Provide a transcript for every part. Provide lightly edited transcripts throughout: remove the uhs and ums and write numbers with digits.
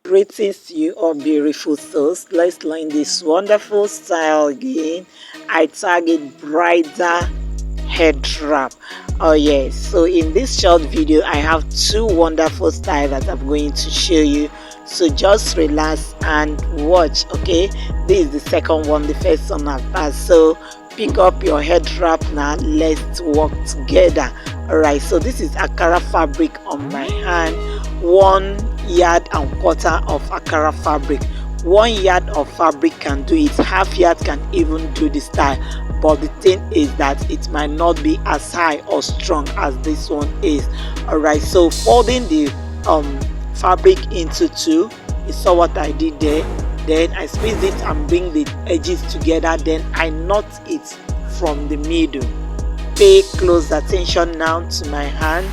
Greetings to you all beautiful souls. Let's learn this wonderful style again. I target bridal head wrap. Oh yes, so in this short video I have two wonderful styles that I'm going to show you, so just relax and watch. Okay, this is the second one, the first one I've passed, so pick up your head wrap now. Let's work together. All right, so this is Akara fabric on my hand, 1.25 of Akara fabric. 1 yard of fabric can do it, half yard can even do the style, but the thing is that it might not be as high or strong as this one is. All right, so folding the fabric into two, you saw what I did there. Then I squeeze it and bring the edges together, then I knot it from the middle. Pay close attention now to my hand.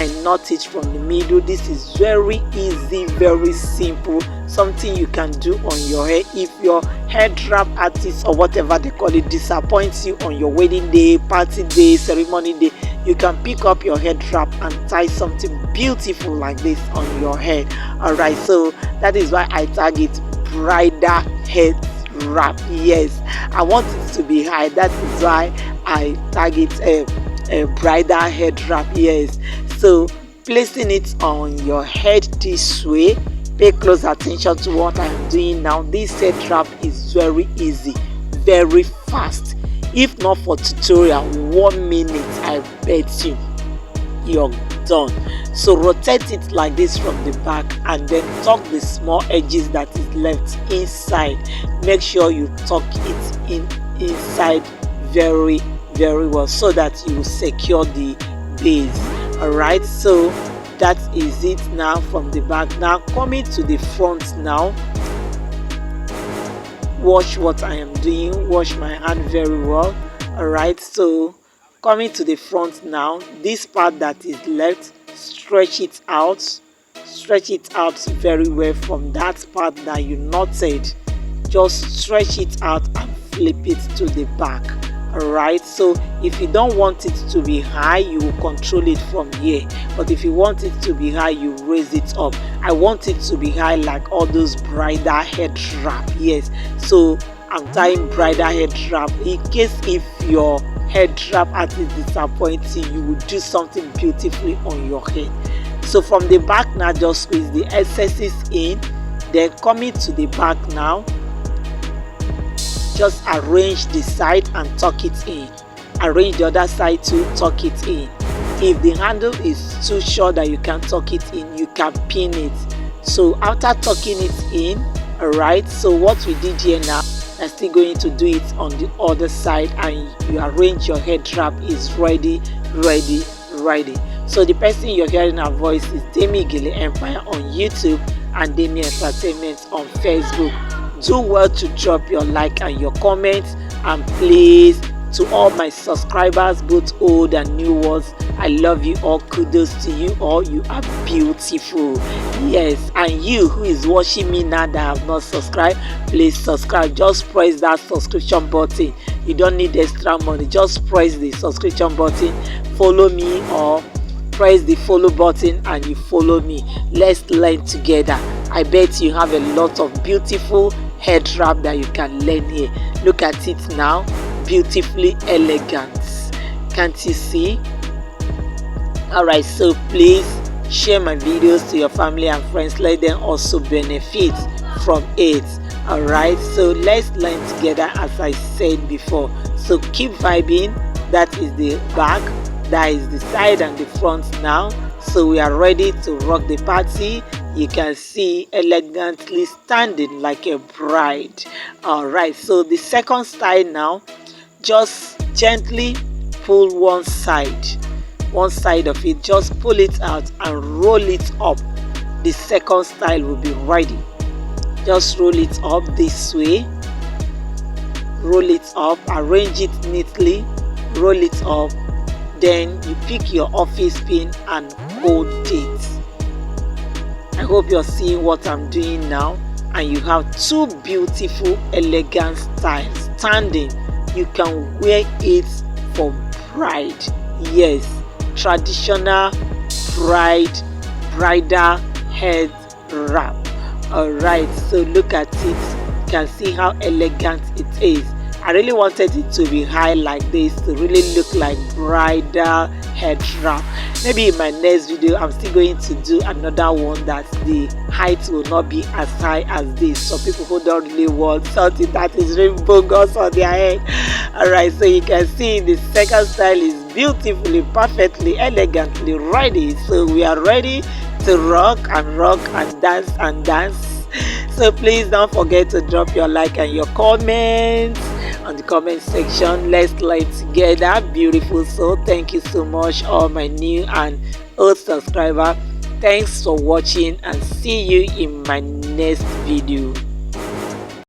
I knot it from the middle. This is very easy, very simple, something you can do on your hair. If your head wrap artist or whatever they call it disappoints you on your wedding day, party day, ceremony day, you can pick up your head wrap and tie something beautiful like this on your head. All right, so that is why I target bridal head wrap. Yes, I want it to be high. That is why I target a bridal head wrap. Yes, so placing it on your head this way, pay close attention to what I am doing now. This head wrap is very easy, very fast. If not for tutorial, 1 minute, I bet you're done. So rotate it like this from the back and then tuck the small edges that is left inside. Make sure you tuck it inside very well, so that you will secure the base. All right, so that is it now from the back. Now coming to the front now, watch what I am doing, wash my hand very well. All right, so coming to the front now, this part that is left, stretch it out very well from that part that you knotted. Just stretch it out and flip it to the back. All right, so if you don't want it to be high, you will control it from here, but if you want it to be high, you raise it up. I want it to be high like all those bridal head wrap. Yes, so I'm tying bridal head wrap in case if your head wrap artist disappoints you, you will do something beautifully on your head. So from the back now, just squeeze the excesses in, then coming to the back now, just arrange the side and tuck it in. Arrange the other side to tuck it in. If the handle is too short that you can't tuck it in, you can pin it. So after tucking it in, all right, so what we did here now, I'm still going to do it on the other side, and you arrange your head wrap is ready. So the person you're hearing her voice is Demi Gile Empire on YouTube and Demi Entertainment on Facebook. Do well to drop your like and your comments, and please, to all my subscribers, both old and new ones, I love you all. Kudos to you all. You are beautiful. Yes, and you who is watching me now that have not subscribed, please subscribe. Just press that subscription button. You don't need extra money. Just press the subscription button, follow me, or press the follow button and you follow me. Let's learn together. I bet you have a lot of beautiful head wrap that you can learn here. Look at it now, beautifully elegant. Can't you see? All right, so please share my videos to your family and friends. Let them also benefit from it. All right, so let's learn together as I said before. So keep vibing. That is the back, that is the side and the front now. So we are ready to rock the party. You can see elegantly standing like a bride. All right, so the second style now, just gently pull one side of it, just pull it out and roll it up. The second style will be ready. Just roll it up this way, roll it up, arrange it neatly, roll it up, then you pick your office pin and hold it. I hope you're seeing what I'm doing now, and you have two beautiful elegant styles standing. You can wear it for bride. Yes, traditional bridal head wrap. All right, so look at it. You can see how elegant it is. I really wanted it to be high like this to really look like bridal head wrap. Maybe in my next video I'm still going to do another one that the height will not be as high as this, so people who don't really want something that is really bogus on their head. All right, so you can see the second style is beautifully, perfectly, elegantly ready. So we are ready to rock and dance and dance. So please don't forget to drop your like and your comments on the comment section. Let's learn together, beautiful soul. Thank you so much, all my new and old subscriber. Thanks for watching and see you in my next video.